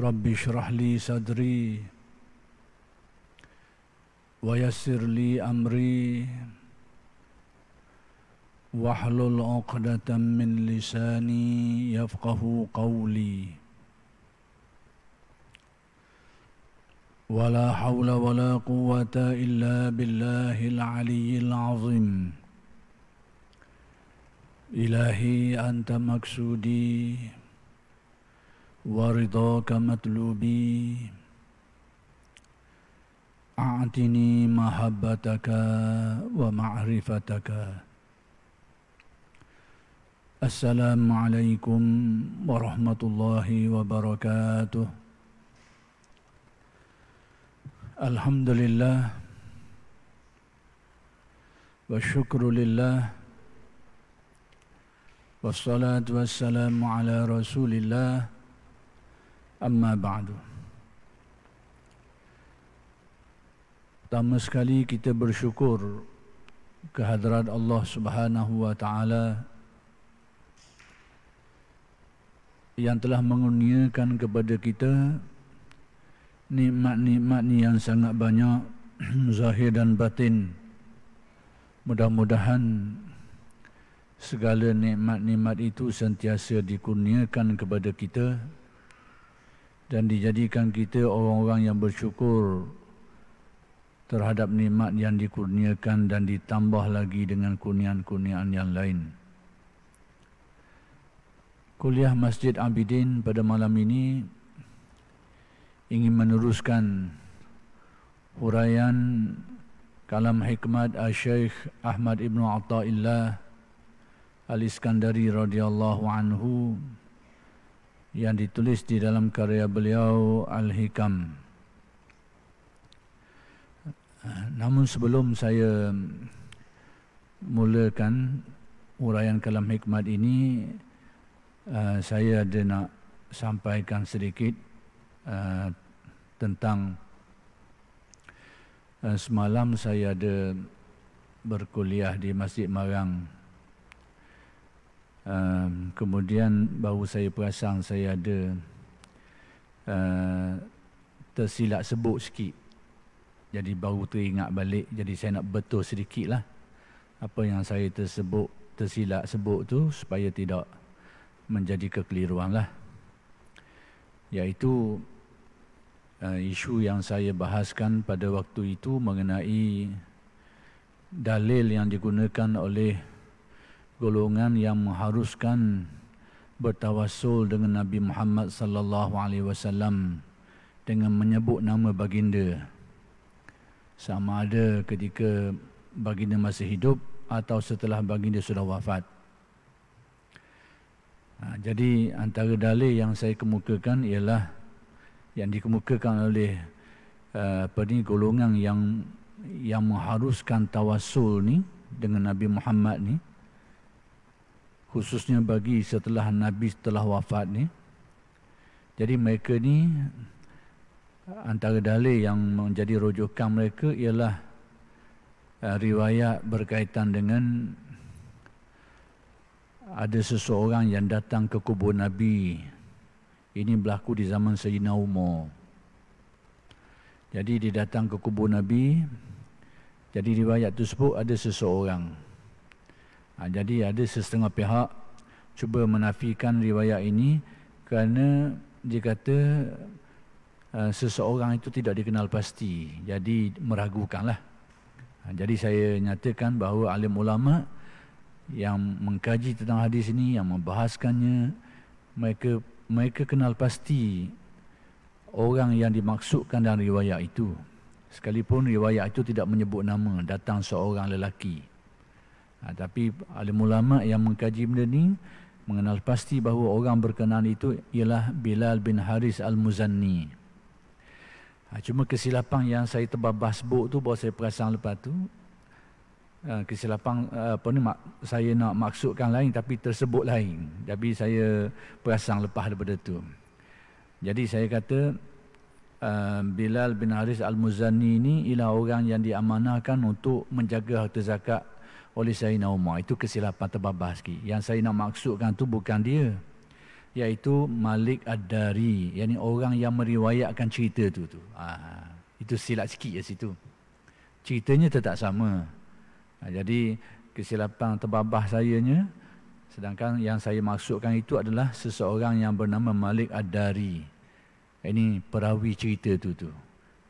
Rabbi shrah li sadri wa yassir li amri wahlul 'uqdatam min lisani yafqahu qawli. Wala hawla wala quwwata illa billahil aliyyil azim. Ilahi anta maksudi wa ridhaka matlubi. A'tini mahabbataka wa ma'rifataka. Assalamualaikum warahmatullahi wabarakatuh. Alhamdulillah wa syukrulillah. Wassalatu wassalamu ala rasulillah. Amma ba'du. Pertama sekali kita bersyukur kehadrat Allah Subhanahu wa taala yang telah mengurniakan kepada kita nikmat-nikmat yang sangat banyak zahir dan batin. Mudah-mudahan segala nikmat-nikmat itu sentiasa dikurniakan kepada kita dan dijadikan kita orang-orang yang bersyukur terhadap nikmat yang dikurniakan dan ditambah lagi dengan kurniaan-kurniaan yang lain. Kuliah Masjid Abidin pada malam ini ingin meneruskan huraian kalam hikmat Syekh Ahmad Ibn Athaillah Al-Iskandari radhiyallahu anhu yang ditulis di dalam karya beliau Al-Hikam. Namun sebelum saya mulakan huraian kalam hikmat ini, saya ada nak sampaikan sedikit tentang semalam saya ada berkuliah di Masjid Marang. Kemudian baru saya perasan saya ada tersilap sebut sikit. Jadi baru teringat balik. Jadi saya nak betul sedikit lah apa yang saya tersilap sebut tu supaya tidak menjadi kekeliruan lah. Iaitu isu yang saya bahaskan pada waktu itu mengenai dalil yang digunakan oleh golongan yang mengharuskan bertawassul dengan Nabi Muhammad sallallahu alaihi wasallam dengan menyebut nama baginda, sama ada ketika baginda masih hidup atau setelah baginda sudah wafat. Jadi antara dalil yang saya kemukakan ialah yang dikemukakan oleh golongan yang mengharuskan tawassul ni dengan Nabi Muhammad ni, khususnya bagi setelah Nabi telah wafat ni. Jadi mereka ni antara dalil yang menjadi rujukan mereka ialah riwayat berkaitan dengan ada seseorang yang datang ke kubur Nabi. Ini berlaku di zaman Sayyidina Umar. Jadi dia datang ke kubur Nabi. Jadi riwayat tersebut ada seseorang. Jadi ada setengah pihak cuba menafikan riwayat ini kerana dia kata seseorang itu tidak dikenal pasti. Jadi meragukanlah. Jadi saya nyatakan bahawa alim ulama yang mengkaji tentang hadis ini, yang membahaskannya, mereka kenal pasti orang yang dimaksudkan dalam riwayat itu. Sekalipun riwayat itu tidak menyebut nama, datang seorang lelaki. Tapi alim ulama yang mengkaji benda ni mengenal pasti bahawa orang berkenaan itu ialah Bilal bin Haris Al-Muzanni. Cuma kesilapan yang saya terbabas sebut tu baru saya perasan lepas tu. Kesilapan saya nak maksudkan lain tapi tersebut lain. Jadi saya perasan lepas daripada tu. Jadi saya kata Bilal bin Haris Al-Muzanni ini ialah orang yang diamanahkan untuk menjaga harta zakat oleh Sayyidina Umar. Itu kesilapan terbabas sikit. Yang saya nak maksudkan tu bukan dia. iaitu Malik Ad-Dari, yakni orang yang meriwayatkan cerita tu. Itu silap sikit ya situ. Ceritanya tetap sama. Jadi kesilapan terbabah sayanya, sedangkan yang saya maksudkan itu adalah seseorang yang bernama Malik Ad-Dari. Ini perawi cerita tu.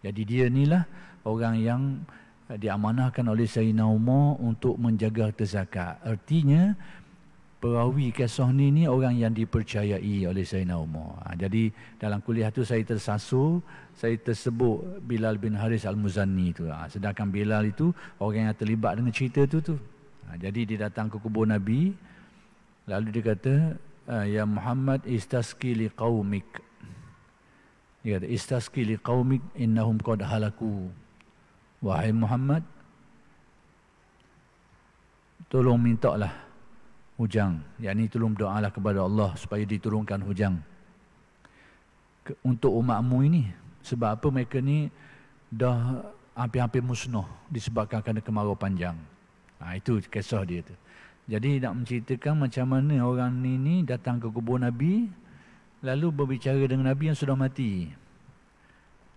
Jadi dia inilah orang yang diamanahkan oleh Sayyidina Umar untuk menjaga harta zakat. Artinya perawi kisah ni orang yang dipercayai oleh Sayyidina Umar. Jadi dalam kuliah tu saya tersasul, saya tersebut Bilal bin Haris Al-Muzanni tu. Sedangkan Bilal itu orang yang terlibat dengan cerita tu. Jadi dia datang ke kubur Nabi, lalu dia kata, ya Muhammad istasqi liqaumik. Dia kata, istasqi liqaumik innahum qad halaku. Wahai Muhammad, tolong mintalah hujang, yakni tolong doalah kepada Allah supaya diturunkan hujang untuk umatmu ini. Sebab apa mereka ni dah hampir-hampir musnah disebabkan kerana kemarau panjang. Itu kisah dia tu. Jadi nak menceritakan macam mana orang ni datang ke kubur Nabi lalu berbicara dengan Nabi yang sudah mati.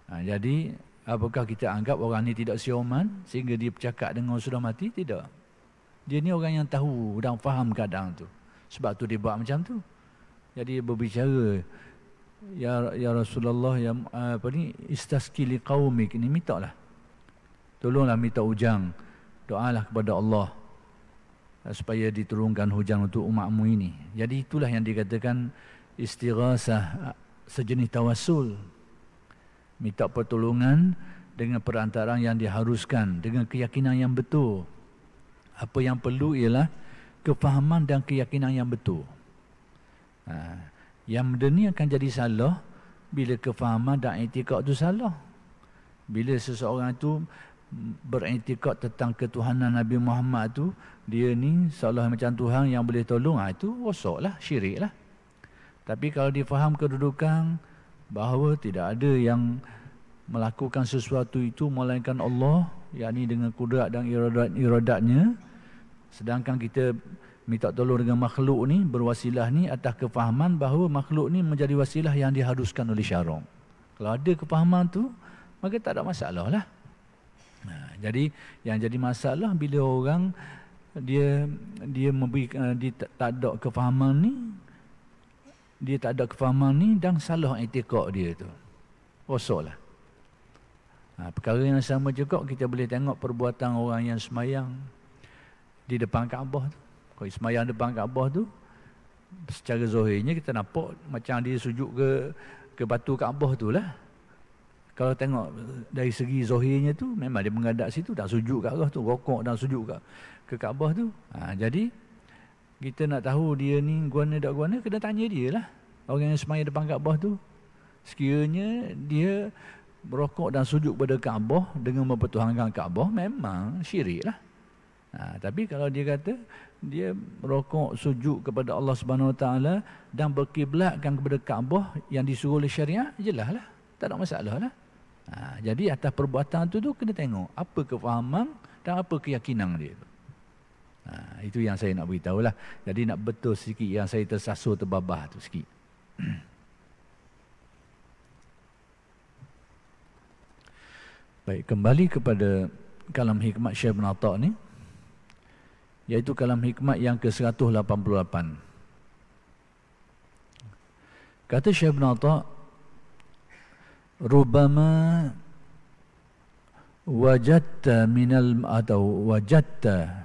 Jadi apakah kita anggap orang ni tidak sioman sehingga dia bercakap dengan orang sudah mati? Tidak. Dia ni orang yang tahu dan faham keadaan tu. Sebab tu dia buat macam tu. Jadi dia berbicara, ya Rasulullah, ya istasqi liqaumik, ini mintalah. Tolonglah minta hujang. Doalah kepada Allah supaya diturunkan hujan untuk umatmu ini. Jadi itulah yang dikatakan istighasah, sejenis tawassul. Minta pertolongan dengan perantaraan yang diharuskan, dengan keyakinan yang betul. Apa yang perlu ialah kefahaman dan keyakinan yang betul. Yang benda ni akan jadi salah bila kefahaman dan i'tikad itu salah. Bila seseorang itu beriktikad tentang ketuhanan Nabi Muhammad tu, dia ni seolah macam Tuhan yang boleh tolong, itu rosaklah, syiriklah. Tapi kalau dia faham kedudukan bahawa tidak ada yang melakukan sesuatu itu melainkan Allah, yakni dengan kudrat dan iradatnya, sedangkan kita minta tolong dengan makhluk ni, berwasilah ni atas kefahaman bahawa makhluk ni menjadi wasilah yang diharuskan oleh syarak. Kalau ada kefahaman tu, maka tak ada masalah lah. Jadi yang jadi masalah bila orang dia tak ada kefahaman ni, dia tak ada kefahaman ni dan salah i'tikad dia tu, rosaklah. Perkara yang sama juga kita boleh tengok perbuatan orang yang semayang di depan Kaabah tu. Kalau semayang depan Kaabah tu, secara zahirnya kita nampak macam dia sujud ke batu Kaabah tu lah. Kalau tengok dari segi zahirnya tu, memang dia menghadap situ, dah sujud kat arah tu, rokok dan sujud ke Kaabah tu. Jadi kita nak tahu dia ni guana tak guana, kena tanya dia lah. Orang yang semayang depan Kaabah tu, sekiranya dia berokok dan sujud pada Kaabah dengan mempertuhankan Kaabah, memang syirik lah. Tapi kalau dia kata dia merokok sujud kepada Allah Subhanahu Wa Taala dan berkiblatkan kepada Kaabah yang disuruh oleh syariat, jelas lah, tak ada masalah lah. Jadi atas perbuatan tu kena tengok apa kefahaman dan apa keyakinan dia tu. Itu yang saya nak beritahu lah. Jadi nak betul sikit yang saya tersasul terbabah tu sikit. Baik, kembali kepada kalam hikmat Syekh Ibn Atta' ni, iaitu kalam hikmat yang ke-188. Kata Syekh Ibn Atta', Rubama wajadta minal atau wajadta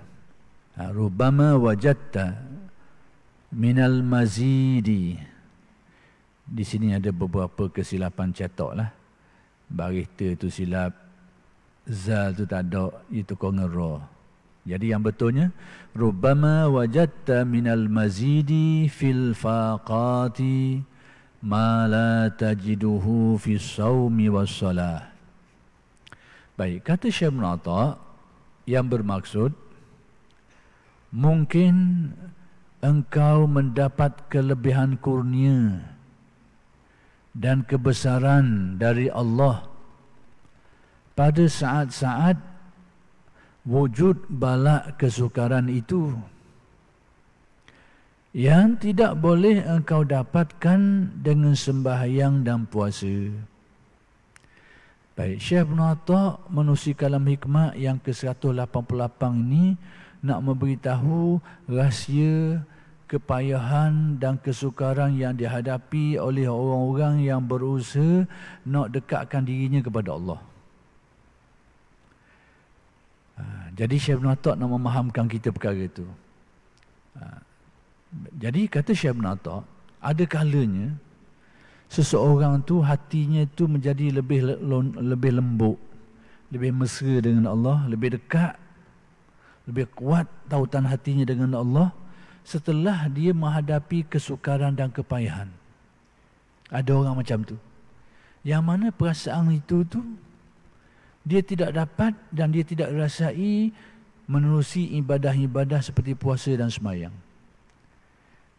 Rubama wajadta minal mazidi. Di sini ada beberapa kesilapan cetak lah. Baris tu silap, zal tu tak ada, itu kongera. Jadi yang betulnya, Rubama wajadta minal mazidi fil faqati ma la tajiduhu fis sawmi was salah. Baik, kata Syekh Ibn Atta' yang bermaksud, mungkin engkau mendapat kelebihan kurnia dan kebesaran dari Allah pada saat-saat wujud balak kesukaran itu, yang tidak boleh engkau dapatkan dengan sembahyang dan puasa. Baik, Syekh Ibn Atta' menusi kalam hikmah yang ke-188 ini nak memberitahu rahsia kepayahan dan kesukaran yang dihadapi oleh orang-orang yang berusaha nak dekatkan dirinya kepada Allah. Jadi Syekh Ibn Atta' nak memahamkan kita perkara itu. Jadi kata Syekh Ibn Atta', ada kalanya seseorang tu hatinya tu menjadi lebih lembut, lebih mesra dengan Allah, lebih dekat, lebih kuat tautan hatinya dengan Allah setelah dia menghadapi kesukaran dan kepayahan. Ada orang macam tu, yang mana perasaan itu tu dia tidak dapat dan dia tidak rasai menerusi ibadah-ibadah seperti puasa dan sembahyang.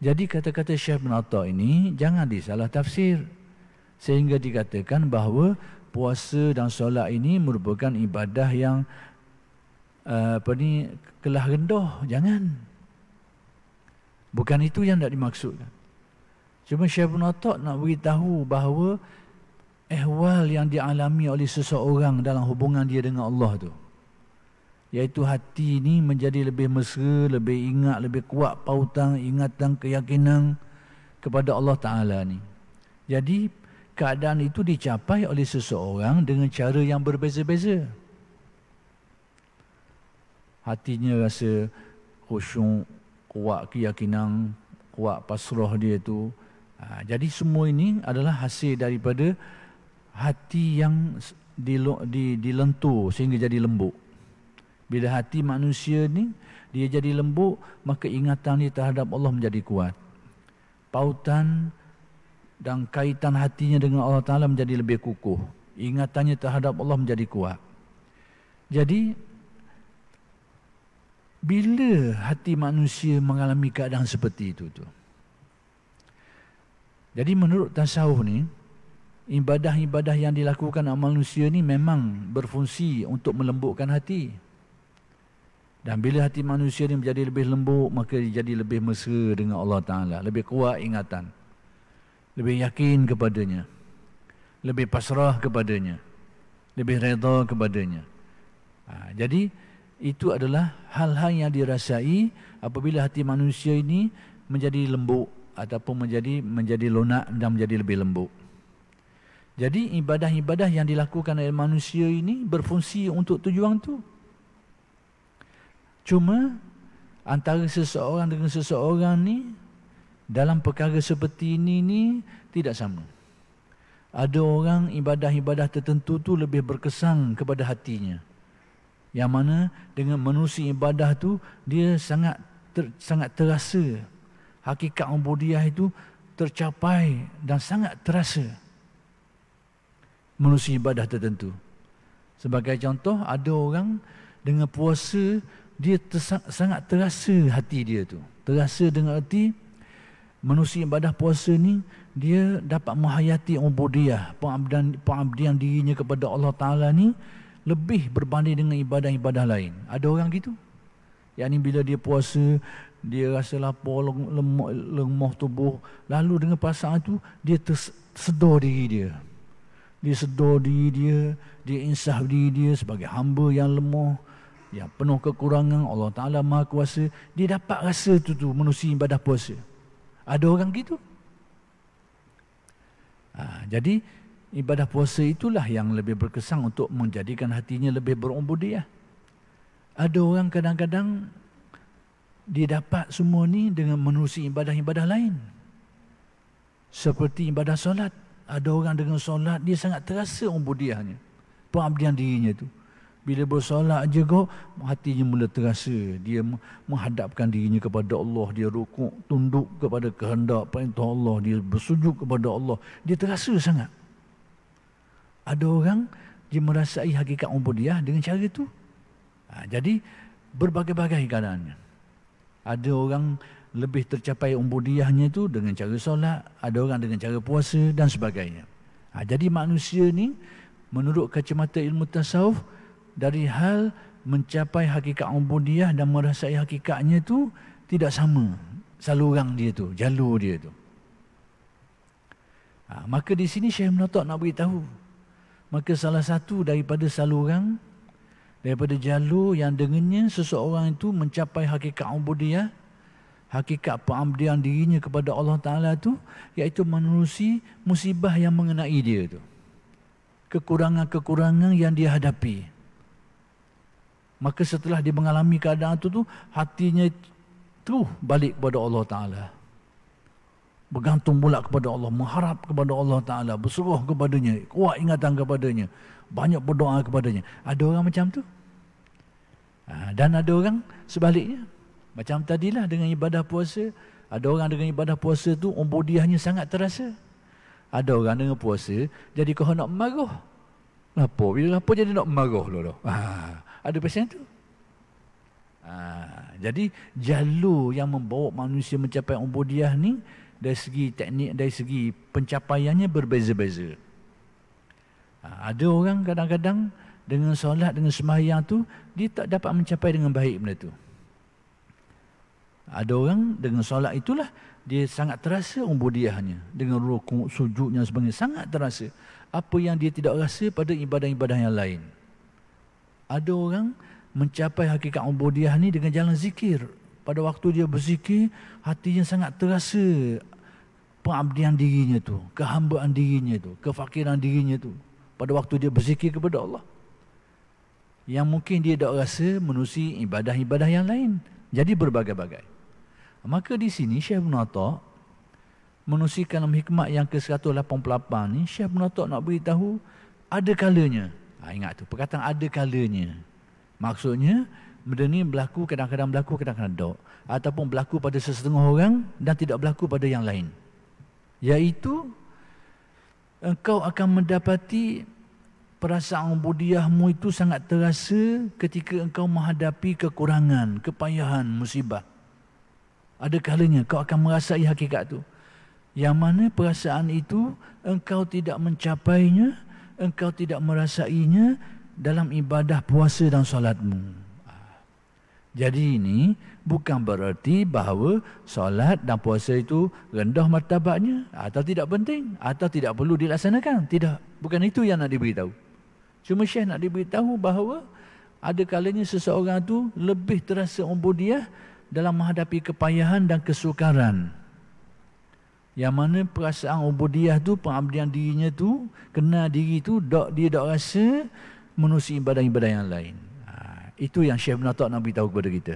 Jadi kata-kata Syekh Ibn Atta' ini jangan disalah tafsir sehingga dikatakan bahawa puasa dan solat ini merupakan ibadah yang kelah rendah. Jangan. Bukan itu yang nak dimaksudkan. Cuma Syekh Ibn Atta' nak beritahu bahawa ehwal yang dialami oleh seseorang dalam hubungan dia dengan Allah tu, iaitu hati ni menjadi lebih mesra, lebih ingat, lebih kuat pautan, ingatan, keyakinan kepada Allah Ta'ala ni. Jadi keadaan itu dicapai oleh seseorang dengan cara yang berbeza-beza. Hatinya rasa khusyuk, kuat keyakinan, kuat pasrah dia tu. Jadi semua ini adalah hasil daripada hati yang dilentur sehingga jadi lembut. Bila hati manusia ni dia jadi lembut, maka ingatan dia terhadap Allah menjadi kuat. Pautan dan kaitan hatinya dengan Allah Ta'ala menjadi lebih kukuh. Ingatannya terhadap Allah menjadi kuat. Jadi bila hati manusia mengalami keadaan seperti itu tu, jadi menurut tasawuf ni, ibadah-ibadah yang dilakukan oleh manusia ni memang berfungsi untuk melembutkan hati. Dan bila hati manusia ni menjadi lebih lembut, maka dia jadi lebih mesra dengan Allah Ta'ala, lebih kuat ingatan, lebih yakin kepadanya, lebih pasrah kepadanya, lebih redha kepadanya. Jadi itu adalah hal-hal yang dirasai apabila hati manusia ini menjadi lembut ataupun menjadi lunak dan menjadi lebih lembut. Jadi ibadah-ibadah yang dilakukan oleh manusia ini berfungsi untuk tujuan tu. Cuma antara seseorang dengan seseorang ni dalam perkara seperti ini ni tidak sama. Ada orang ibadah-ibadah tertentu tu lebih berkesan kepada hatinya, yang mana dengan menerusi ibadah tu dia sangat terasa hakikat ubudiyah itu tercapai dan sangat terasa menerusi ibadah tertentu. Sebagai contoh, ada orang dengan puasa dia sangat terasa hati dia tu. Terasa dengan hati menerusi ibadah puasa ni dia dapat menghayati ubudiyah, pengabdian dirinya kepada Allah Ta'ala ni lebih berbanding dengan ibadah-ibadah lain. Ada orang gitu. Yang ni bila dia puasa, dia rasa lapar, lemah tubuh. Lalu dengan perasaan tu dia tersedar diri dia. Dia sedar diri dia, dia insaf diri dia sebagai hamba yang lemah, yang penuh kekurangan. Allah Ta'ala Maha Kuasa. Dia dapat rasa tu menerusi ibadah puasa. Ada orang gitu. Jadi ibadah puasa itulah yang lebih berkesan untuk menjadikan hatinya lebih berubudiyah. Ada orang kadang-kadang dia dapat semua ni dengan menerusi ibadah-ibadah lain. Seperti ibadah solat. Ada orang dengan solat dia sangat terasa ubudiyahnya, pengabdian dirinya tu. Bila bersolat je kok, hatinya mula terasa. Dia menghadapkan dirinya kepada Allah. Dia rukuk, tunduk kepada kehendak perintah Allah. Dia bersujud kepada Allah. Dia terasa sangat. Ada orang, dia merasai hakikat ubudiyah dengan cara itu. Jadi, berbagai-bagai keadaannya. Ada orang lebih tercapai ubudiyahnya itu dengan cara solat. Ada orang dengan cara puasa dan sebagainya. Jadi manusia ni, menurut kacamata ilmu tasawuf, dari hal mencapai hakikat ubudiyah dan merasai hakikatnya itu tidak sama saluran dia tu, jalur dia tu. Maka di sini Syekh Ibn Atta' nak beritahu, maka salah satu daripada saluran, daripada jalur yang dengannya seseorang itu mencapai hakikat ubudiyah, hakikat pengabdian dirinya kepada Allah Ta'ala tu, iaitu menerusi musibah yang mengenai dia tu, kekurangan-kekurangan yang dia hadapi. Maka setelah dia mengalami keadaan tu hatinya terus balik kepada Allah Ta'ala, bergantung pula kepada Allah, mengharap kepada Allah Ta'ala, berseruh kepadanya, kuat ingatan kepadanya, banyak berdoa kepadanya. Ada orang macam tu. Dan ada orang sebaliknya. Macam tadilah dengan ibadah puasa, ada orang dengan ibadah puasa tu ubudiyahnya sangat terasa. Ada orang dengan puasa jadi kau nak marah. Apa? Bila apa jadi nak marah lah. Ada pasien tu. Jadi jalur yang membawa manusia mencapai ubudiyah ni dari segi teknik, dari segi pencapaiannya berbeza-beza. Ada orang kadang-kadang dengan solat, dengan sembahyang tu dia tak dapat mencapai dengan baik benda tu. Ada orang dengan solat itulah dia sangat terasa ubudiyahnya, dengan rukuk, sujudnya sebagainya sangat terasa. Apa yang dia tidak rasa pada ibadah-ibadah yang lain. Ada orang mencapai hakikat ubudiyah ni dengan jalan zikir. Pada waktu dia berzikir, hatinya sangat terasa pengabdian dirinya tu, kehambaan dirinya tu, kefakiran dirinya tu pada waktu dia berzikir kepada Allah, yang mungkin dia tak rasa menerusi ibadah-ibadah yang lain. Jadi berbagai-bagai. Maka di sini Syekh Ibn Atta' menerusi dalam hikmat yang ke-188 ni, Syekh Ibn Atta' nak beritahu ada kalanya. Ingat tu, perkataan ada kalanya. Maksudnya benda ni berlaku, kadang-kadang berlaku, kadang-kadang tak. Ataupun berlaku pada sesetengah orang dan tidak berlaku pada yang lain. Iaitu engkau akan mendapati perasaan ubudiyahmu itu sangat terasa ketika engkau menghadapi kekurangan, kepayahan, musibah. Ada kalanya kau akan merasai hakikat tu, yang mana perasaan itu engkau tidak mencapainya, engkau tidak merasainya dalam ibadah puasa dan solatmu. Jadi ini bukan berarti bahawa solat dan puasa itu rendah martabatnya atau tidak penting atau tidak perlu dilaksanakan. Tidak, bukan itu yang nak diberitahu. Cuma Syekh nak diberitahu bahawa ada kalanya seseorang itu lebih terasa ubudiyah dalam menghadapi kepayahan dan kesukaran. Yang mana perasaan ubudiyah tu, pengabdian dirinya tu, kenal diri tu, dia tak rasa menerusi ibadah-ibadah yang lain. Itu yang Syekh Ibn Atta' nak beritahu kepada kita.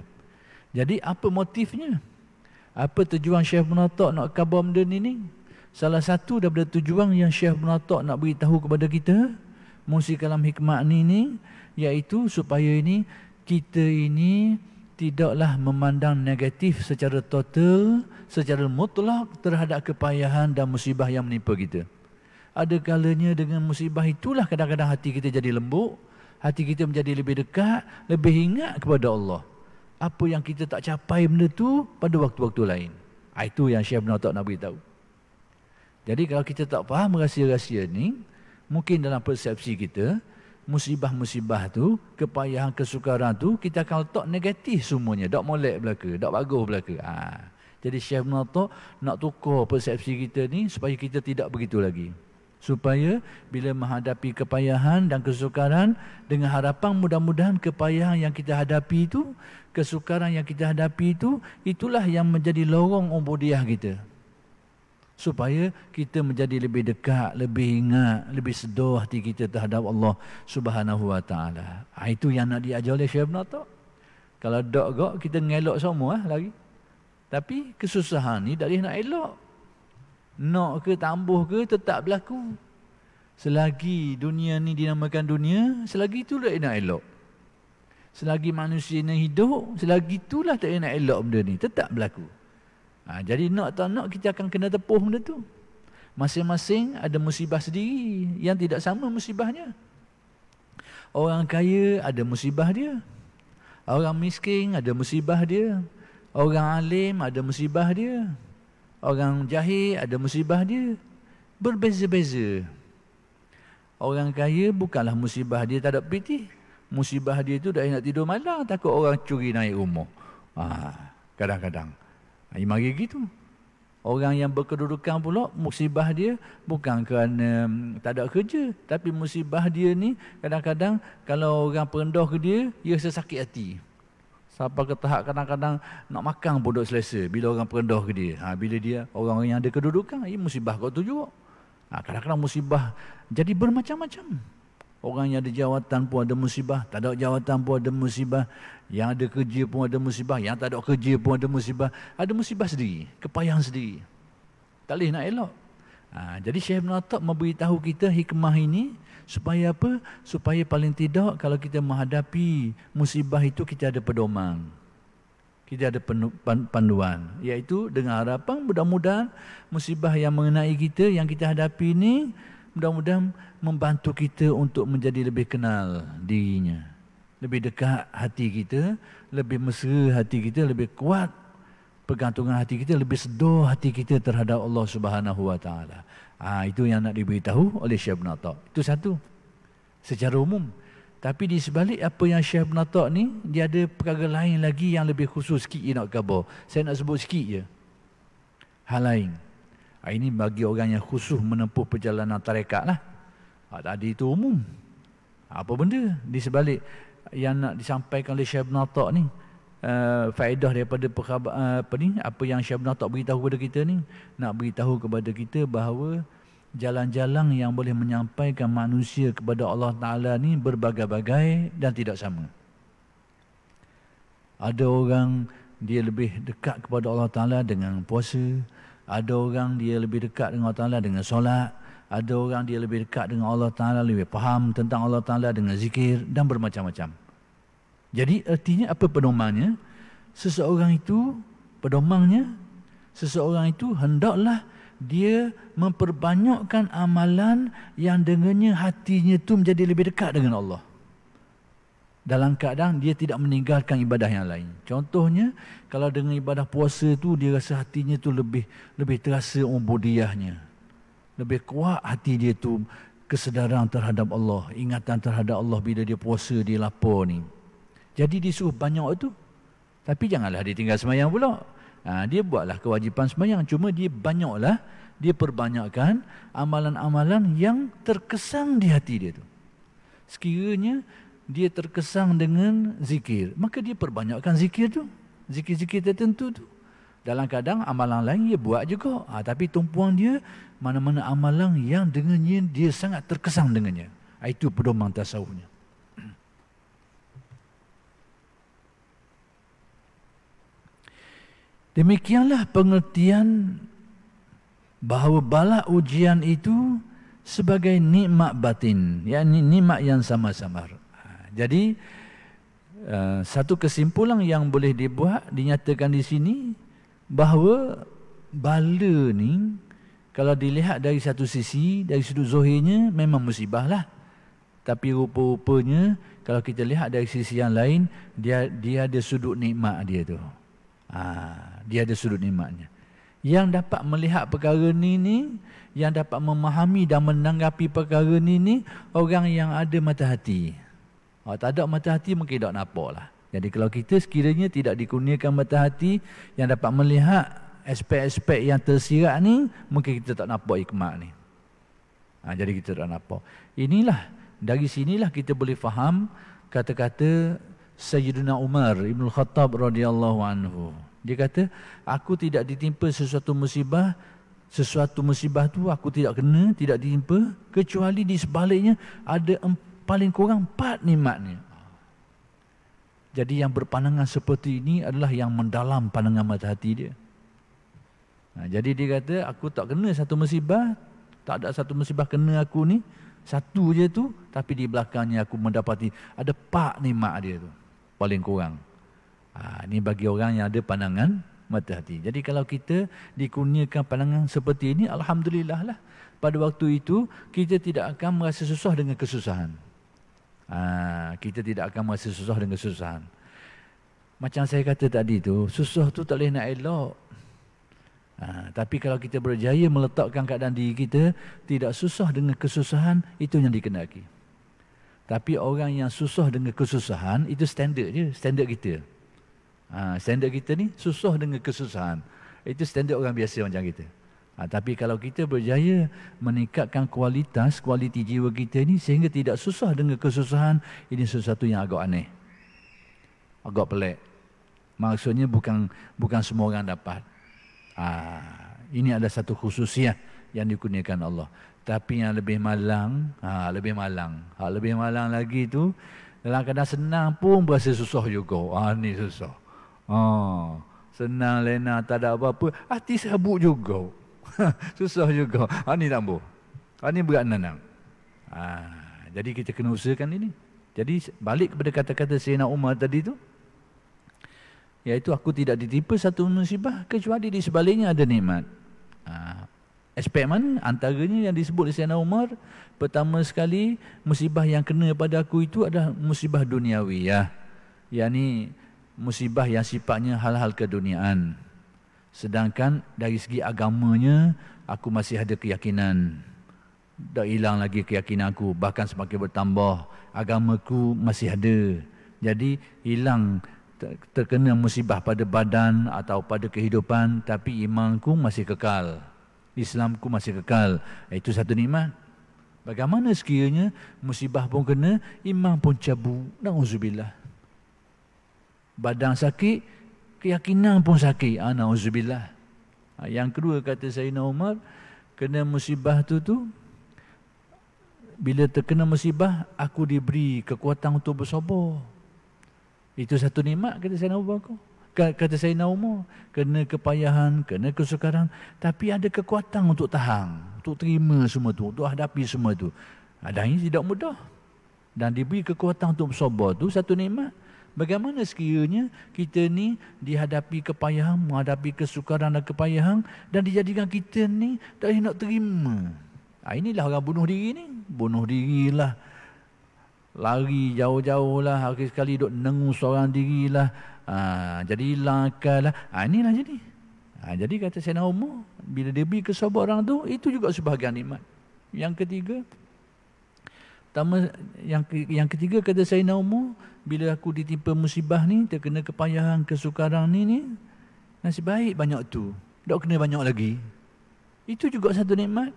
Jadi apa motifnya? Apa tujuan Syekh Ibn Atta' nak khabar benda ni? Salah satu daripada tujuan yang Syekh Ibn Atta' nak beritahu kepada kita menerusi kalam hikmat ni, iaitu supaya ini kita ini tidaklah memandang negatif secara total, secara mutlak terhadap kepayahan dan musibah yang menimpa kita. Ada kalanya dengan musibah itulah kadang-kadang hati kita jadi lembut, hati kita menjadi lebih dekat, lebih ingat kepada Allah. Apa yang kita tak capai benda tu pada waktu-waktu lain. Itu yang Syekh Ibn Atta' nak beritahu. Jadi kalau kita tak faham rahsia-rahsia ni, mungkin dalam persepsi kita, musibah-musibah tu, kepayahan, kesukaran tu, kita akan letak negatif semuanya. Tak molek belaka, tak bagus belaka. Jadi Syekh Ibn Atta' nak tukar persepsi kita ni supaya kita tidak begitu lagi. Supaya bila menghadapi kepayahan dan kesukaran, dengan harapan mudah-mudahan kepayahan yang kita hadapi itu, kesukaran yang kita hadapi itu, itulah yang menjadi lorong ubudiyah kita. Supaya kita menjadi lebih dekat, lebih ingat, lebih sedar hati kita terhadap Allah Subhanahu Wa Taala. Itu yang nak diajar oleh Syekh Ibn Atta'. Kalau tak gak, kita ngelak semua lagi. Tapi kesusahan ni tak boleh nak elok. Nak ke tambuh ke tetap berlaku. Selagi dunia ni dinamakan dunia, selagi itulah nak elok. Selagi manusia ni hidup, selagi itulah tak nak elok benda ni, tetap berlaku. Jadi nak tak nak kita akan kena tepuh benda tu. Masing-masing ada musibah sendiri yang tidak sama musibahnya. Orang kaya ada musibah dia. Orang miskin ada musibah dia. Orang alim ada musibah dia. Orang jahil ada musibah dia. Berbeza-beza. Orang kaya bukanlah musibah dia tak ada piti. Musibah dia tu dah nak tidur malam, takut orang curi naik rumah. Kadang-kadang. Mari gitu. Orang yang berkedudukan pula, musibah dia bukan kerana tak ada kerja, tapi musibah dia ni kadang-kadang kalau orang perendah ke dia, dia rasa sakit hati. Sampai ke tahap kadang-kadang nak makan pun duk selesa bila orang perendah ke dia. Bila dia orang yang ada kedudukan, musibah kau tu juga. Kadang-kadang musibah jadi bermacam-macam. Orang yang ada jawatan pun ada musibah, tak ada jawatan pun ada musibah. Yang ada kerja pun ada musibah, yang tak ada kerja pun ada musibah. Ada musibah sendiri, kepayahan sendiri. Tak boleh nak elok. Jadi Syekh Ibn Attab memberitahu kita hikmah ini supaya apa? Supaya paling tidak kalau kita menghadapi musibah itu kita ada pedoman. Kita ada panduan. Iaitu dengan harapan mudah-mudahan musibah yang mengenai kita, yang kita hadapi ini, mudah-mudahan membantu kita untuk menjadi lebih kenal dirinya. Lebih dekat hati kita, lebih mesra hati kita, lebih kuat pergantungan hati kita, lebih sedar hati kita terhadap Allah Subhanahu Wa Taala. Itu yang nak diberitahu oleh Syekh Ibn Attab. Itu satu. Secara umum. Tapi di sebalik apa yang Syekh Ibn Attab ni, dia ada perkara lain lagi yang lebih khusus sikit nak khabar. Saya nak sebut sikit je. Hal lain. Ini bagi orang yang khusus menempuh perjalanan tarekat lah. Tadi itu umum. Apa benda di sebalik yang nak disampaikan oleh Syekh Ibn Attab ni, faedah daripada apa yang Syekh Ibn Attab beritahu kepada kita ni, nak beritahu kepada kita bahawa jalan-jalan yang boleh menyampaikan manusia kepada Allah Ta'ala ni berbagai-bagai dan tidak sama. Ada orang dia lebih dekat kepada Allah Ta'ala dengan puasa. Ada orang dia lebih dekat dengan Allah Ta'ala dengan solat. Ada orang dia lebih dekat dengan Allah Ta'ala, lebih faham tentang Allah Ta'ala dengan zikir dan bermacam-macam. Jadi artinya apa pedomannya? Seseorang itu hendaklah dia memperbanyakkan amalan yang dengannya hatinya itu menjadi lebih dekat dengan Allah. Dalam keadaan dia tidak meninggalkan ibadah yang lain. Contohnya, kalau dengan ibadah puasa tu dia rasa hatinya tu lebih terasa ubudiyahnya. Lebih kuat hati dia tu kesedaran terhadap Allah, ingatan terhadap Allah bila dia puasa, dia lapar ni. Jadi disuruh banyak itu. Tapi janganlah dia tinggal sembahyang pula. Dia buatlah kewajipan sembahyang, cuma dia banyaklah, dia perbanyakkan amalan-amalan yang terkesan di hati dia tu. Sekiranya dia terkesan dengan zikir, maka dia perbanyakkan zikir tu, zikir-zikir tertentu tu. Dalam kadang amalan lain dia buat juga, tapi tumpuan dia mana-mana amalan yang dengannya dia sangat terkesan dengannya. Itu pedoman tasawufnya. Demikianlah pengertian bahawa bala ujian itu sebagai nikmat batin, yakni nikmat yang sama-samar. Jadi satu kesimpulan yang boleh dinyatakan di sini bahawa bala ni kalau dilihat dari satu sisi, dari sudut zahirnya memang musibah lah. Tapi rupa-rupanya kalau kita lihat dari sisi yang lain, dia ada sudut nikmat dia tu. Dia ada sudut nikmatnya. Yang dapat melihat perkara ni, yang dapat memahami dan menanggapi perkara ni orang yang ada mata hati. Tak ada mata hati mungkin tak nampak lah. Jadi kalau kita sekiranya tidak dikurniakan mata hati yang dapat melihat aspek-aspek yang tersirat ni, mungkin kita tak nampak hikmah ni. Jadi kita tak nampak. Dari sinilah kita boleh faham kata-kata Sayyidina Umar Ibn Khattab radhiyallahu anhu. Dia kata, aku tidak ditimpa sesuatu musibah tu aku tidak kena, tidak ditimpa, kecuali di sebaliknya ada paling kurang 4 nikmat ni. Jadi yang berpandangan seperti ini adalah yang mendalam pandangan mata hati dia. Jadi dia kata, aku tak kena satu musibah, tak ada satu musibah kena aku ni, satu je tu, tapi di belakangnya aku mendapati ada 4 nikmat dia tu, paling kurang. Ini bagi orang yang ada pandangan mata hati. Jadi kalau kita dikurniakan pandangan seperti ini, alhamdulillah lah. Pada waktu itu kita tidak akan merasa susah dengan kesusahan. Kita tidak akan merasa susah dengan kesusahan. Macam saya kata tadi tu, susah tu tak boleh nak elok. Tapi kalau kita berjaya meletakkan keadaan diri kita tidak susah dengan kesusahan, itu yang dikenaki. Tapi orang yang susah dengan kesusahan, itu standard je, standard kita. Standard kita ni susah dengan kesusahan. Itu standard orang biasa macam kita. Tapi kalau kita berjaya meningkatkan kualiti jiwa kita ni sehingga tidak susah dengan kesusahan, ini sesuatu yang agak aneh, agak pelik. Maksudnya bukan semua orang dapat. Ini ada satu khususiah yang dikurniakan Allah. Tapi yang lebih malang lagi tu, dalam keadaan senang pun berasa susah juga. Ni susah. Senang lena tak ada apa-apa, hati sabuk juga. Susah juga. Ni tak boleh. Ni berat nanang. Jadi kita kena usahakan ini. Jadi balik kepada kata-kata Sayyidina Umar tadi tu, iaitu aku tidak ditimpa satu musibah kecuali di sebaliknya ada nikmat. Aspek mana? Antaranya yang disebut oleh Sayyidina Umar, pertama sekali musibah yang kena pada aku itu adalah musibah duniawi, yakni musibah yang sifatnya hal-hal keduniaan. Sedangkan dari segi agamanya aku masih ada keyakinan. Tak hilang lagi keyakinan aku, bahkan semakin bertambah. Agamaku masih ada. Jadi hilang terkena musibah pada badan atau pada kehidupan, tapi imanku masih kekal, Islamku masih kekal. Itu satu nikmat. Bagaimana sekiranya musibah pun kena, iman pun cabut, na'udzubillah. Badan sakit, keyakinan pun sakit, na'udzubillah. Yang kedua kata Sayyidina Umar, kena musibah tu bila terkena musibah aku diberi kekuatan untuk bersabar. Itu satu nikmat kata Sayyidina Umar. Kata Sayyidina Umar, kena kepayahan, kena kesukaran, tapi ada kekuatan untuk tahan, untuk terima semua tu, untuk hadapi semua tu. Dan ini tidak mudah. Dan diberi kekuatan untuk bersabar tu satu nikmat. Bagaimana sekiranya kita ni dihadapi kepayahan, menghadapi kesukaran dan kepayahan, dan dijadikan kita ni tak nak terima. Inilah orang bunuh diri ni. Bunuh dirilah, lari jauh-jauh lah, akhir sekali duk nengu seorang diri lah, jadi hilang akal lah. Inilah jadi. Jadi kata Sayyidina Umar, bila dia beri kesabaran tu, itu juga sebahagian nikmat. Yang ketiga, yang ketiga kata Sayyidina Umar, bila aku ditimpa musibah ni, terkena kepayahan, kesukaran ni, nasib baik banyak tu, tak kena banyak lagi. Itu juga satu nikmat.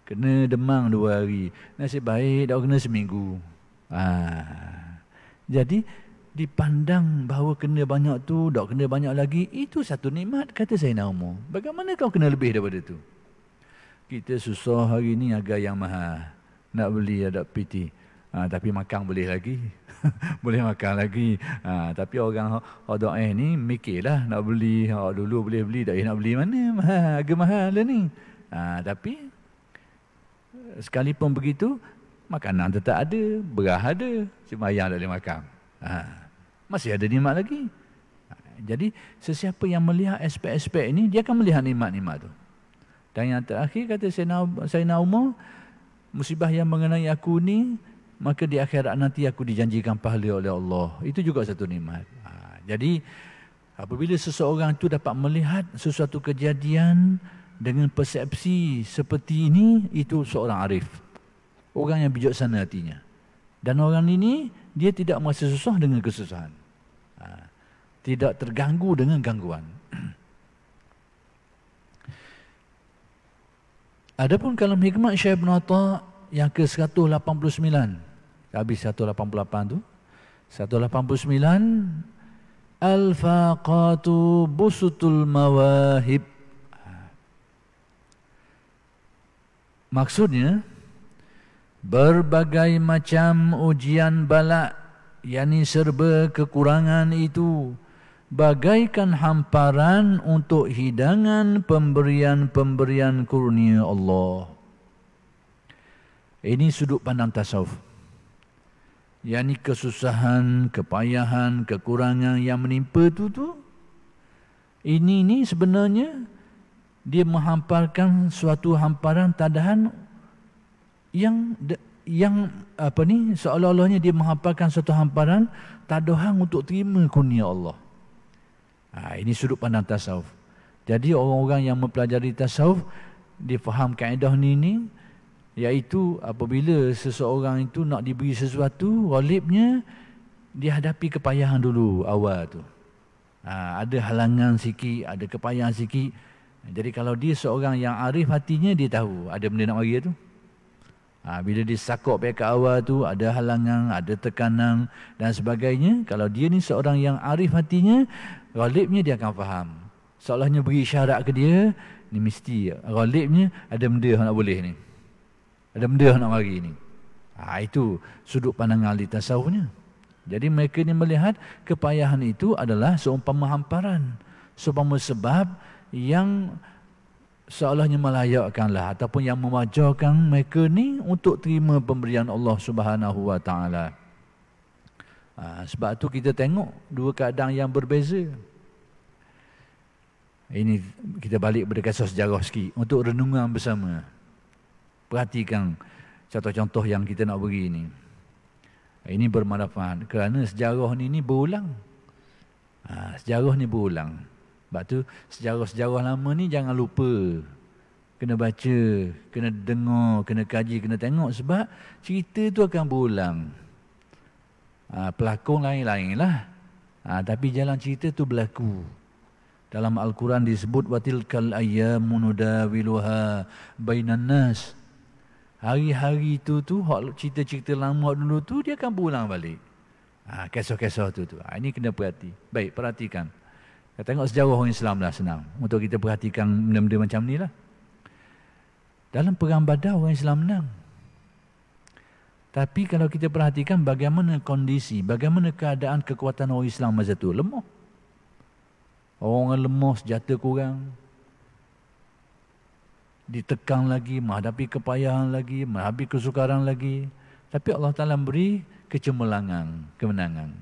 Kena demam 2 hari, nasib baik dah kena seminggu. Jadi dipandang bahawa kena banyak tu, dah kena banyak lagi, itu satu nikmat kata Sayyidina Umar. Bagaimana kau kena lebih daripada tu? Kita susah hari ni harga yang mahal, nak beli ada piti. Tapi makan boleh lagi. Boleh makan lagi. Tapi orang doa ni mikirlah nak beli. Dulu boleh beli, tak nak beli mana? Mahal, harga mahal lah ni. Tapi sekalipun begitu, makanan tetap ada, beras ada, sembahyang tak boleh makan. Masih ada nikmat lagi. Jadi sesiapa yang melihat aspek-aspek ini, dia akan melihat nikmat-nikmat tu. Dan yang terakhir kata Sayyidina Umar, musibah yang mengenai aku ni, maka di akhirat nanti aku dijanjikan pahala oleh Allah. Itu juga satu nikmat. Jadi apabila seseorang itu dapat melihat sesuatu kejadian dengan persepsi seperti ini, itu seorang arif, orang yang bijaksana hatinya. Dan orang ini dia tidak merasa susah dengan kesusahan, tidak terganggu dengan gangguan. Adapun kalam hikmat Syekh Ibn Atta yang ke-189, habis 188 tu, 189, al-faqatu busutul mawahib. Maksudnya, berbagai macam ujian bala, yakni serba kekurangan itu, bagaikan hamparan untuk hidangan pemberian-pemberian kurnia Allah. Ini sudut pandang tasawuf. Yakni kesusahan, kepayahan, kekurangan yang menimpa tu, ini sebenarnya dia menghamparkan suatu hamparan tadahan yang seolah-olahnya dia menghamparkan suatu hamparan tadahan untuk terima kurnia Allah. Ini sudut pandang tasawuf. Jadi orang-orang yang mempelajari tasawuf, dia faham kaedah ni, iaitu apabila seseorang itu nak diberi sesuatu, ghalibnya dia hadapi kepayahan dulu awal tu. Ada halangan sikit, ada kepayahan sikit. Jadi kalau dia seorang yang arif hatinya, dia tahu ada benda nak mari tu. Bila dia sakok pihak awal tu, ada halangan, ada tekanan dan sebagainya. Kalau dia ni seorang yang arif hatinya, ghalibnya dia akan faham. Seolahnya beri isyarat ke dia, ni mesti ghalibnya ada benda nak boleh ni. Ada benda nak mari ni. Itu sudut pandangan ahli tasawufnya. Jadi mereka ni melihat kepayahan itu adalah seumpama hamparan, seumpama sebab yang seolahnya melayakkanlah ataupun yang memajarkan mereka ni untuk terima pemberian Allah Subhanahu Wa Taala. Sebab tu kita tengok dua keadaan yang berbeza. Ini kita balik pada kisah sejarah sikit untuk renungan bersama. Perhatikan contoh-contoh yang kita nak beri ni. Ini bermanfaat kerana sejarah ni berulang. Sejarah ni berulang. Sebab tu sejarah-sejarah lama ni jangan lupa. Kena baca, kena dengar, kena kaji, kena tengok sebab cerita tu akan berulang. Pelakon lain-lain lah. Tapi jalan cerita tu berlaku. Dalam Al-Quran disebut watilkal ayyamu nudawiluha bainan nas. Hari-hari tu cerita-cerita lama dulu tu dia akan berulang balik. Kisah-kisah tu. Ini kena perhati. Baik, perhatikan. Kita tengok sejarah orang Islam lah senang. Untuk kita perhatikan benda-benda macam ni lah. Dalam perang Badar orang Islam menang. Tapi kalau kita perhatikan bagaimana kondisi, bagaimana keadaan kekuatan orang Islam masa tu, lemah. Orang lemah, senjata kurang. Ditekan lagi, menghadapi kepayahan lagi, menghadapi kesukaran lagi. Tapi Allah Ta'ala beri kecemerlangan, kemenangan.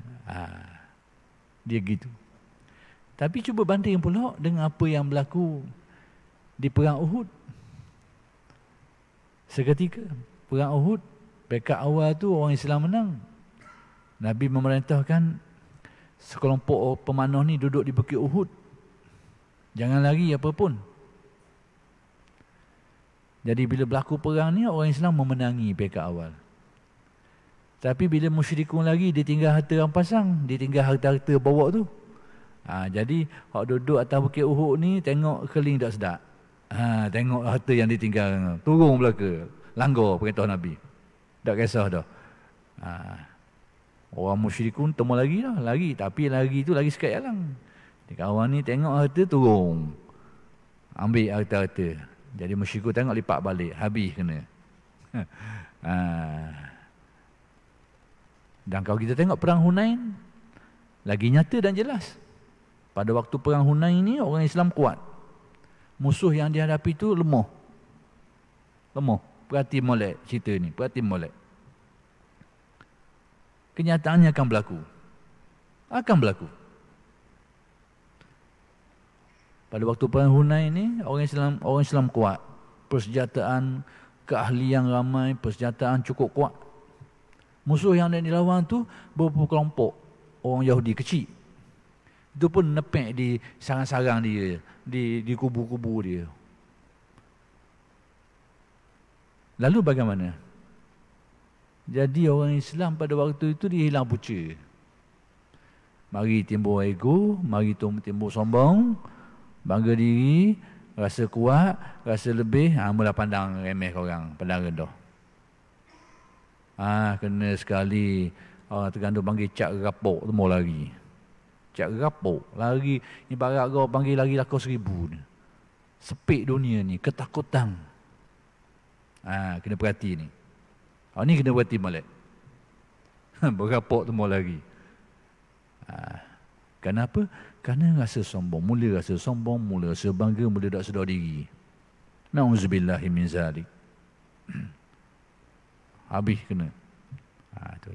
Dia gitu. Tapi cuba banding pula dengan apa yang berlaku di Perang Uhud. Seketika, Perang Uhud, pekat awal tu orang Islam menang. Nabi memerintahkan sekelompok pemanah ni duduk di Bukit Uhud. Jangan lari apa pun. Jadi bila berlaku perang ni, orang Islam memenangi pekat awal. Tapi bila musyrikun lagi, dia tinggal harta rampasan, dia tinggal harta-harta bawa tu. Jadi hak duduk atas Bukit Uhud ni tengok keling tak sedap. Tengok harta yang ditinggal, turun belaka, langgar perintah Nabi. Tak kisah dah. Orang musyrikun temu lagi lah, lari. Tapi lari tu lagi sekat jalan. Kawan ni tengok harta turun, ambil harta-harta. Jadi musyrikun tengok lipat balik, habis kena. Dan kalau kita tengok perang Hunain, lagi nyata dan jelas. Pada waktu perang Hunain ni orang Islam kuat. Musuh yang dihadapi tu lemah. Lemah. Perhati molek cerita ni, perhati molek. Kenyataannya akan berlaku. Akan berlaku. Pada waktu perang Hunain ni orang Islam kuat. Persenjataan, keahlian ramai, persenjataan cukup kuat. Musuh yang nak dilawan tu beberapa kelompok orang Yahudi kecil. Itu pun nepek di sarang-sarang dia, di kubu-kubu dia. Lalu bagaimana? Jadi orang Islam pada waktu itu dia hilang punca. Mari timbul ego, mari timbul sombong, bangga diri, rasa kuat, rasa lebih, mula pandang remeh korang, pandang rendah. Kena sekali orang Terengganu panggil cak rapok, temu lagi. Cak rapok, lari, ibarat kau panggil lari lakau 1000 ni. Sepik dunia ni, ketakutan. Kena perhati ni. Ni kena perhati molek. Berapok temu lagi. Kenapa? Kerana rasa sombong. Mula rasa sombong, mula rasa bangga, mula tak sedar diri. Na'udzubillahi min zalik. Habis kena.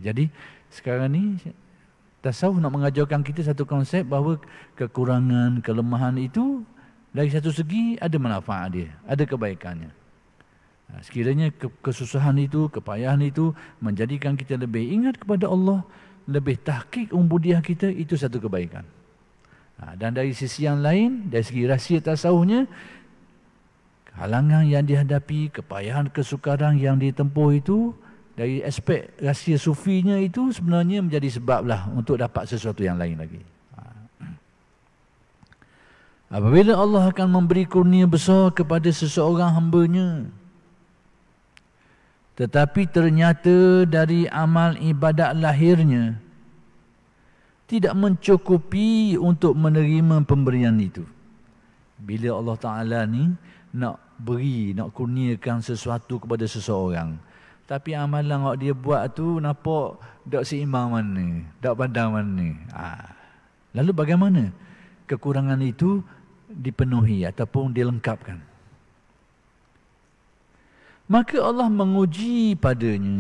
Jadi sekarang ni tasawuf nak mengajarkan kita satu konsep bahawa kekurangan, kelemahan itu dari satu segi ada manfaat dia, ada kebaikannya. Sekiranya kesusahan itu, kepayahan itu menjadikan kita lebih ingat kepada Allah, lebih tahqiq ubudiah kita, itu satu kebaikan. Dan dari sisi yang lain, dari segi rahsia tasawufnya, halangan yang dihadapi, kepayahan, kesukaran yang ditempuh itu, dari aspek rahsia sufinya itu sebenarnya menjadi sebablah untuk dapat sesuatu yang lain lagi. Apabila Allah akan memberi kurnia besar kepada seseorang hamba-Nya, tetapi ternyata dari amal ibadat lahirnya tidak mencukupi untuk menerima pemberian itu. Bila Allah Ta'ala ni nak beri, nak kurniakan sesuatu kepada seseorang, tapi amalan yang dia buat tu nampak tak seimbang mana, tak pandang mana. Lalu bagaimana kekurangan itu dipenuhi ataupun dilengkapkan? Maka Allah menguji padanya.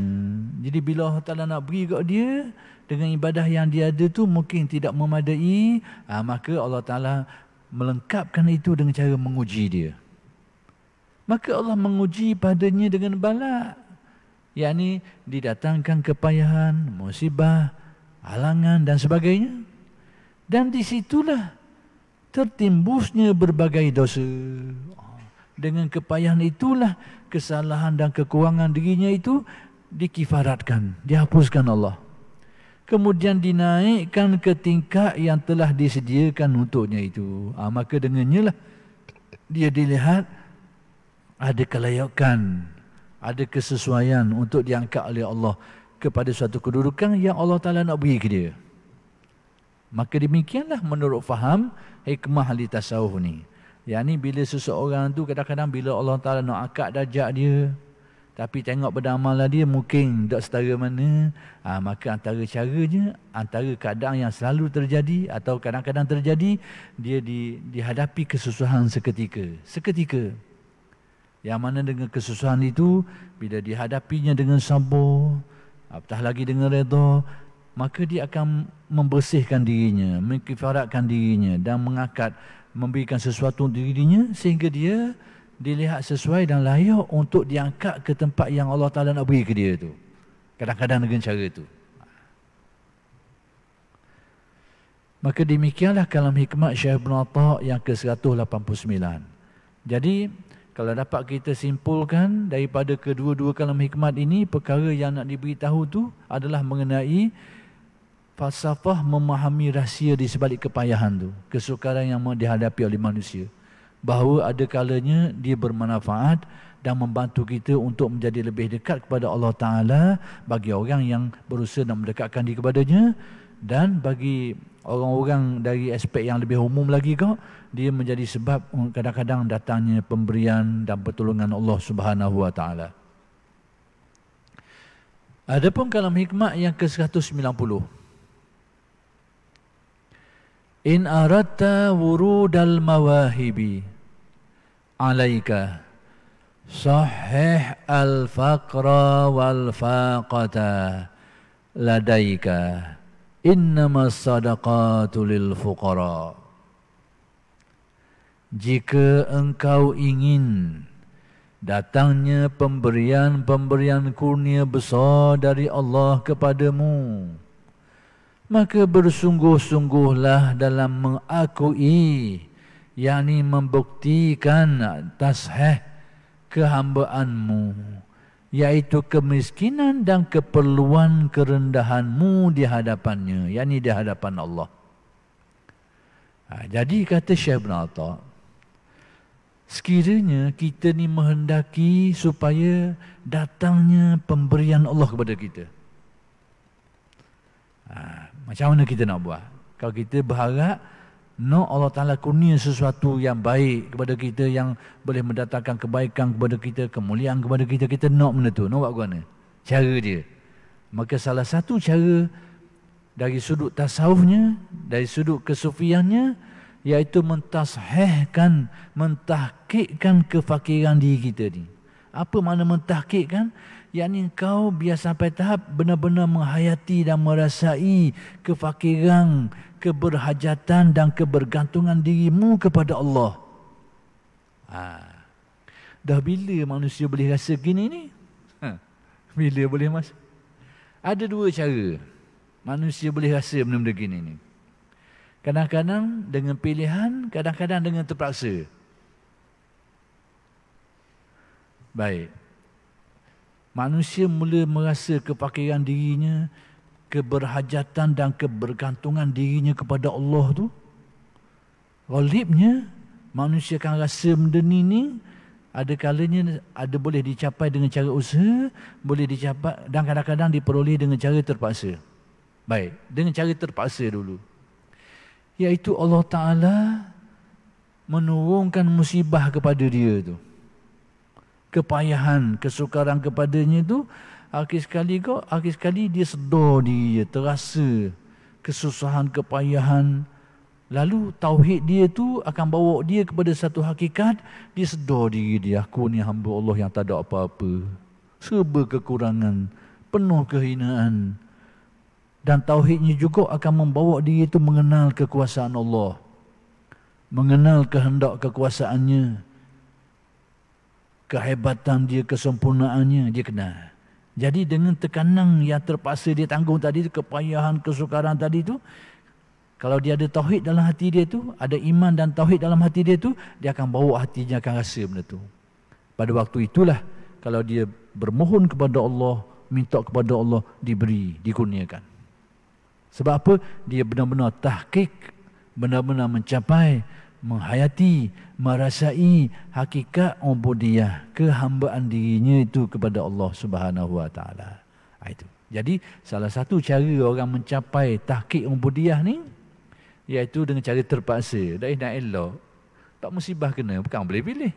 Jadi bila Allah Ta'ala nak beri kat dia dengan ibadah yang dia ada tu mungkin tidak memadai, maka Allah Ta'ala melengkapkan itu dengan cara menguji dia. Maka Allah menguji padanya dengan bala, yakni didatangkan kepayahan, musibah, halangan dan sebagainya. Dan di situlah tertimbusnya berbagai dosa. Dengan kepayahan itulah kesalahan dan kekurangan dirinya itu dikifaratkan, dihapuskan Allah. Kemudian dinaikkan ke tingkat yang telah disediakan untuknya itu. Maka dengannya lah dia dilihat ada kelayakan, ada kesesuaian untuk diangkat oleh Allah kepada suatu kedudukan yang Allah Ta'ala nak beri ke dia. Maka demikianlah menurut faham hikmah ahli tasawuf ni. Yang ni bila seseorang tu kadang-kadang bila Allah Ta'ala nak angkat darjat dia, tapi tengok pada amalan dia mungkin tak setara mana, maka antara caranya, antara keadaan yang selalu terjadi atau kadang-kadang terjadi, dia dihadapi kesusahan seketika. Yang mana dengan kesusahan itu, bila dihadapinya dengan sabar, apatah lagi dengan redha, maka dia akan membersihkan dirinya, mengkifaratkan dirinya dan mengangkat, memberikan sesuatu untuk dirinya sehingga dia dilihat sesuai dan layak untuk diangkat ke tempat yang Allah Ta'ala nak beri ke dia tu. Kadang-kadang dengan cara itu. Maka demikianlah kalam hikmat Syekh Ibn Atta yang ke-189. Jadi kalau dapat kita simpulkan daripada kedua-dua kalam hikmat ini, perkara yang nak diberitahu tu adalah mengenai falsafah memahami rahsia di sebalik kepayahan tu, kesukaran yang dihadapi oleh manusia. Bahawa ada kalanya dia bermanfaat dan membantu kita untuk menjadi lebih dekat kepada Allah Ta'ala bagi orang yang berusaha nak mendekatkan diri kepadanya, dan bagi orang-orang dari aspek yang lebih umum lagi kau, dia menjadi sebab kadang-kadang datangnya pemberian dan pertolongan Allah Subhanahu Wa Ta'ala. Adapun kalam hikmah yang ke-190, in aradta wurudal mawahibi alaika sahih al-faqra wal faqata ladaika innamas sadaqatu lil fuqara. Jika engkau ingin datangnya pemberian kurnia besar dari Allah kepadamu, maka bersungguh-sungguhlah dalam mengakui, yakni membuktikan tasheh kehambaanmu, yaitu kemiskinan dan keperluan kerendahanmu di hadapannya, yakni di hadapan Allah. Jadi kata Syekh Ibn Atta, sekiranya kita ni menghendaki supaya datangnya pemberian Allah kepada kita, macam mana kita nak buat? Kalau kita berharap Allah Ta'ala kurnia sesuatu yang baik kepada kita, yang boleh mendatangkan kebaikan kepada kita, kemuliaan kepada kita, kita nak benda tu, nak buat mana? Cara dia. Maka salah satu cara dari sudut tasawufnya, dari sudut kesufiannya, iaitu mentashihkan, mentahkikkan kefakiran diri kita ni. Apa makna mentahkikkan? Yakni kau biar sampai tahap benar-benar menghayati dan merasai kefakiran, keberhajatan dan kebergantungan dirimu kepada Allah. Dah bila manusia boleh rasa gini ni? Bila boleh mas? Ada dua cara manusia boleh rasa benda-benda gini ni. Kadang-kadang dengan pilihan, kadang-kadang dengan terpaksa. Baik. Manusia mula merasa kefakiran dirinya, keberhajatan dan kebergantungan dirinya kepada Allah tu, ghalibnya Manusia akan rasa benda ni ada kalanya ada boleh dicapai dengan cara usaha, boleh dicapai dan kadang-kadang diperoleh dengan cara terpaksa. Baik, dengan cara terpaksa dulu. Iaitu Allah Ta'ala menurunkan musibah kepada dia tu. Kepayahan, kesukaran kepadanya tu, akhir sekali dia sedar dia, terasa kesusahan, kepayahan. Lalu tauhid dia tu akan bawa dia kepada satu hakikat, dia sedar diri dia, aku ni hamba Allah yang tak ada apa-apa, serba kekurangan, penuh kehinaan. Dan tauhidnya juga akan membawa dia itu mengenal kekuasaan Allah, mengenal kehendak kekuasaannya, kehebatan dia, kesempurnaannya, dia kenal. Jadi dengan tekanan yang terpaksa dia tanggung tadi, kepayahan, kesukaran tadi tu, kalau dia ada tauhid dalam hati dia tu, ada iman dan tauhid dalam hati dia tu, dia akan bawa hatinya akan rasa benda tu. Pada waktu itulah kalau dia bermohon kepada Allah, minta kepada Allah, diberi, dikurniakan. Sebab apa? Dia benar-benar tahqiq, benar-benar mencapai, menghayati, merasai hakikat ubudiyah, kehambaan dirinya itu kepada Allah Subhanahu wa taala. Itu. Jadi salah satu cara orang mencapai tahqiq ubudiyah ni iaitu dengan cara terpaksa. Dah nak elok, tak musibah kena, bukan boleh pilih.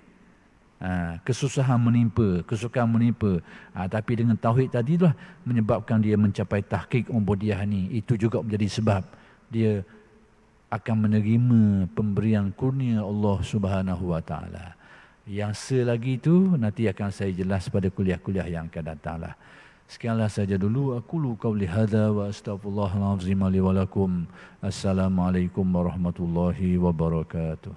Kesusahan menimpa, kesukaran menimpa. Tapi dengan tauhid tadi lah menyebabkan dia mencapai tahqiq ubudiyah ni. Itu juga menjadi sebab dia akan menerima pemberian kurnia Allah Subhanahu wa taala. Yang selagi itu nanti akan saya jelas pada kuliah-kuliah yang akan datang lah. Sekianlah saja dulu. Aqulu qawli hadza wa astaghfirullahal azim li wa lakum. Assalamualaikum warahmatullahi wabarakatuh.